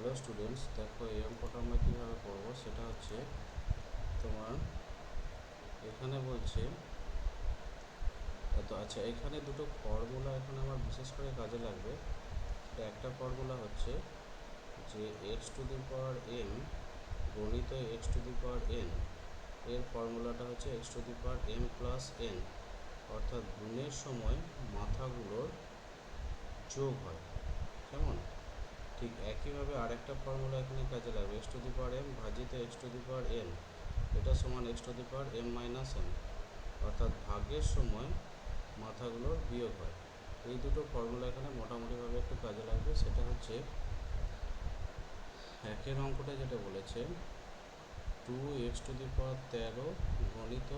Hello students, দেখো এই অঙ্কটা আমরা কীভাবে করবো সেটা হচ্ছে তোমার এখানে বলছে তো আচ্ছা, এখানে দুটো ফর্মুলা এখানে আমার বিশেষ করে কাজে লাগবে। একটা ফর্মুলা হচ্ছে যে x to the power m গণিত x to the power n এর ফর্মুলাটা হচ্ছে x to the power m plus n, অর্থাৎ গুণের সময় মাথাগুলোর যোগ হয়। কেমন? ঠিক একইভাবে আরেকটা ফর্মুলা এখানে কাজে লাগবে, x to the power m ভাজিত x to the power n, এটা সমান x to the power m minus n, অর্থাৎ ভাগের সময় মাথাগুলোর বিয়োগ হয়। এই দুটো ফর্মুলা এখানে মোটামুটিভাবে একটু কাজে লাগবে। সেটা হচ্ছে একের অঙ্কটা যেটা বলেছে 2x টু দি পাওয়ার 13 গণিত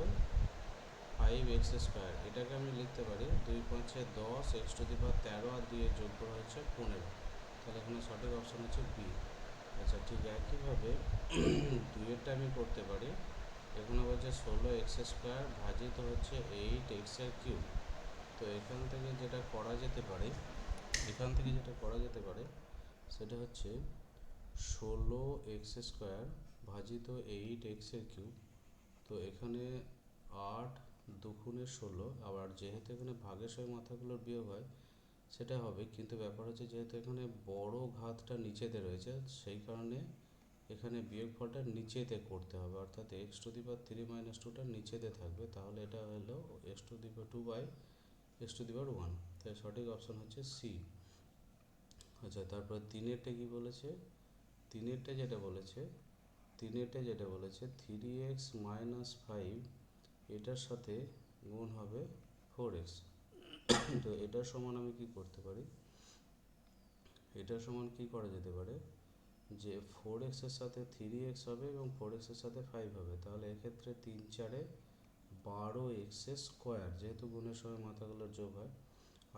5x স্কোয়ার, এটাকে আমি লিখতে পারি 2 5 10 এক্স টু দি পাওয়ার 13 আর 2 যোগ করা হচ্ছে 15। তাহলে এখানে সঠিক অপশান হচ্ছে বি। আচ্ছা, ঠিক একইভাবে দুইয়েরটা আমি করতে পারি। এখানে বলছে 16x স্কোয়ার ভাজিত হচ্ছে 8x এর কিউব। তো এখান থেকে যেটা করা যেতে পারে সেটা হচ্ছে 16x স্কোয়ার ভাজিত 8x এর কিউব। তো এখানে 8 দুগুণে 16, আবার যেহেতু এখানে ভাগের সময় মাথাগুলোর বিয়োগ হয় সেটা হবে, কিন্তু ব্যাপার হচ্ছে যেহেতু এখানে বড় ঘাতটা নিচেতে রয়েছে সেই কারণে এখানে বিয়োগফলটা নিচেতে করতে হবে, অর্থাৎ x to the power 3 minus টুটা নিচেতে থাকবে। তাহলে এটা হলো x to the power 2 by x to the power 1। তাই সঠিক অপশান হচ্ছে সি। আচ্ছা, তারপর তিনেরটা কী বলেছে? তিনেরটা যেটা বলেছে 3x মাইনাস 5 এটার সাথে গুণ হবে 4x। তো এটার সমান আমি কি করতে পারি? এটার সমান কি করা যেতে পারে যে 4x এর সাথে 3x হবে এবং 4x এর সাথে 5 হবে। তাহলে এক্ষেত্রে 3 4 12x স্কোয়ার, যেহেতু গুণের সময় মাথাগুলোর যোগ হয়।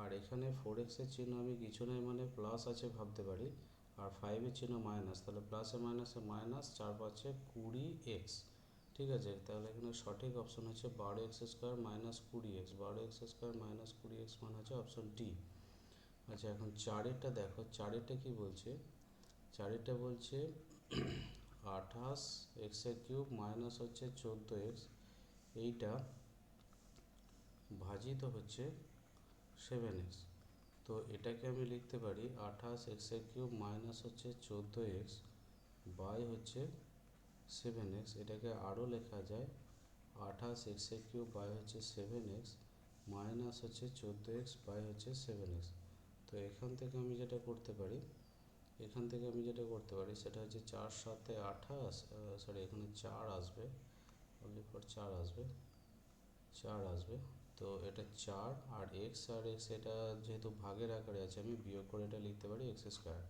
আর এখানে 4x এর চিহ্ন আমি কিছু নয় মানে প্লাস আছে ভাবতে পারি, আর 5 এর চিহ্ন মাইনাস, তাহলে প্লাসে মাইনাসে মাইনাস, 4 5 20x। ঠিক আছে, তাহলে এখানে সঠিক অপশন হচ্ছে 12x square minus 20x, 12x square minus 20x মানে হচ্ছে অপশন ডি। আচ্ছা, এখন চারেরটা দেখো, চারেরটা কি বলছে? চারেরটা বলছে 28x এর কিউব মাইনাস হচ্ছে 14x, এইটা ভাজিত হচ্ছে 7x। তো এটাকে আমি লিখতে পারি 28x এর কিউব মাইনাস হচ্ছে 14x বাই হচ্ছে 7x। এটাকে আরও লেখা যায় 28x এর কিউব বাই হচ্ছে 7x মাইনাস হচ্ছে 14x বাই হচ্ছে 7x। তো এখান থেকে আমি যেটা করতে পারি সেটা হচ্ছে 4 7 28, সরি এখানে 4 আসবে, অনলি ফর 4 আসবে। তো এটা 4 আর x এটা যেহেতু ভাগের আকারে আছে আমি বিয়োগ করে এটা লিখতে পারি এক্স স্কোয়ার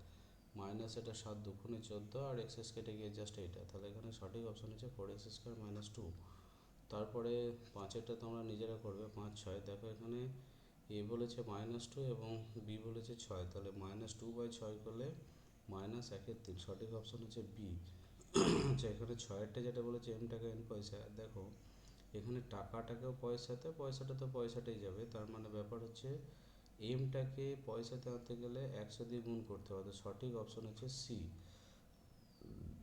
মাইনাস এটা 7 দুগুণে 14 আর এক্স কেটে গিয়ে জাস্ট এইটা। তাহলে এখানে সঠিক অপশন হচ্ছে 4x স্কোয়ার মাইনাস 2। তারপরে পাঁচেরটা তোমরা নিজেরা করবে, 5 6। দেখো এখানে এ বলেছে -2 এবং বি বলেছে 6, তাহলে -2/6 করলে -1/3, সঠিক অপশন হচ্ছে বি। আচ্ছা, এখানে 6এরটা যেটা বলেছে এম টাকা এন পয়সা, দেখো এখানে টাকাটাকেও পয়সাটা তো পয়সাটাই যাবে, তার মানে ব্যাপার হচ্ছে এমটাকে পয়সাতে আনতে গেলে 100 দিয়ে গুণ করতে হবে। সঠিক অপশন হচ্ছে সি।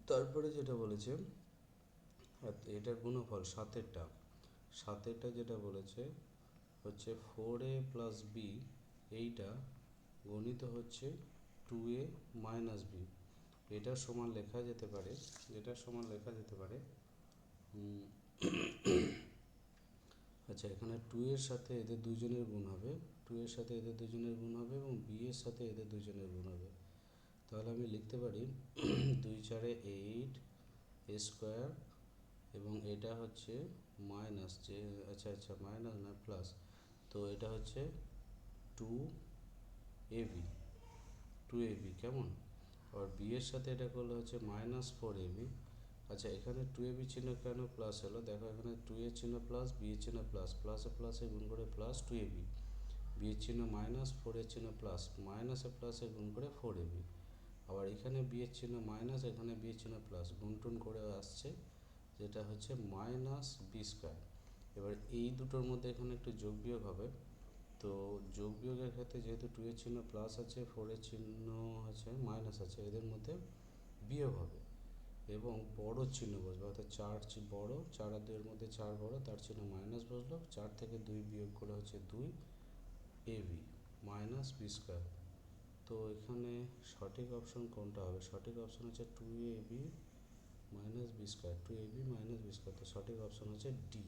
তারপরে যেটা বলেছে এটার গুণফল সাতেরটা যেটা বলেছে হচ্ছে 4a প্লাস বি, এইটা গণিত হচ্ছে 2a মাইনাস বি। এটার সমান লেখা যেতে পারে আচ্ছা, এখানে 2 এর সাথে এদের দুজনের গুণ হবে, এবং বি এর সাথে এদের দুজনের গুণ হবে। তাহলে আমি লিখতে পারি 2 4 8 স্কোয়ার, এবং এটা হচ্ছে মাইনাস, যে আচ্ছা মাইনাস না প্লাস, তো এটা হচ্ছে 2ab কেমন। আর বি এর সাথে এটা করলে হচ্ছে -4ab। আচ্ছা, এখানে 2ab চিহ্ন কেন প্লাস হলো? দেখো এখানে 2 এর চিহ্ন প্লাস, বি এর চিহ্ন প্লাস, প্লাসে গুণ করে প্লাস 2ab, বি এর চিহ্ন মাইনাস, 4 এর চিহ্ন প্লাস, প্লাসে গুণ করে 4ab। আবার এখানে বি এর চিহ্ন মাইনাস, এখানে বি এর চিহ্ন প্লাস, গুণটুন করে আসছে যেটা হচ্ছে -b স্কোয়ার। এবার এই দুটোর মধ্যে এখানে একটু যোগ বিয়োগ হবে। তো যোগ বিয়োগের ক্ষেত্রে যেহেতু 2 এর চিহ্ন প্লাস আছে, 4 এর চিহ্ন আছে মাইনাস আছে, এদের মধ্যে বিয়োগ হবে এবং বড় চিহ্ন বসবে, অর্থাৎ বড়, 4 আর 2 এর মধ্যে 4 বড়, তার চিহ্ন মাইনাস বসলো, 4 থেকে 2 বিয়োগ করে হচ্ছে 2 এবি মাইনাস বি স্কোয়ার। তো এখানে সঠিক অপশন কোনটা হবে? সঠিক অপশন হচ্ছে 2ab minus B square, 2ab minus B square. তো সঠিক অপশন হচ্ছে ডি।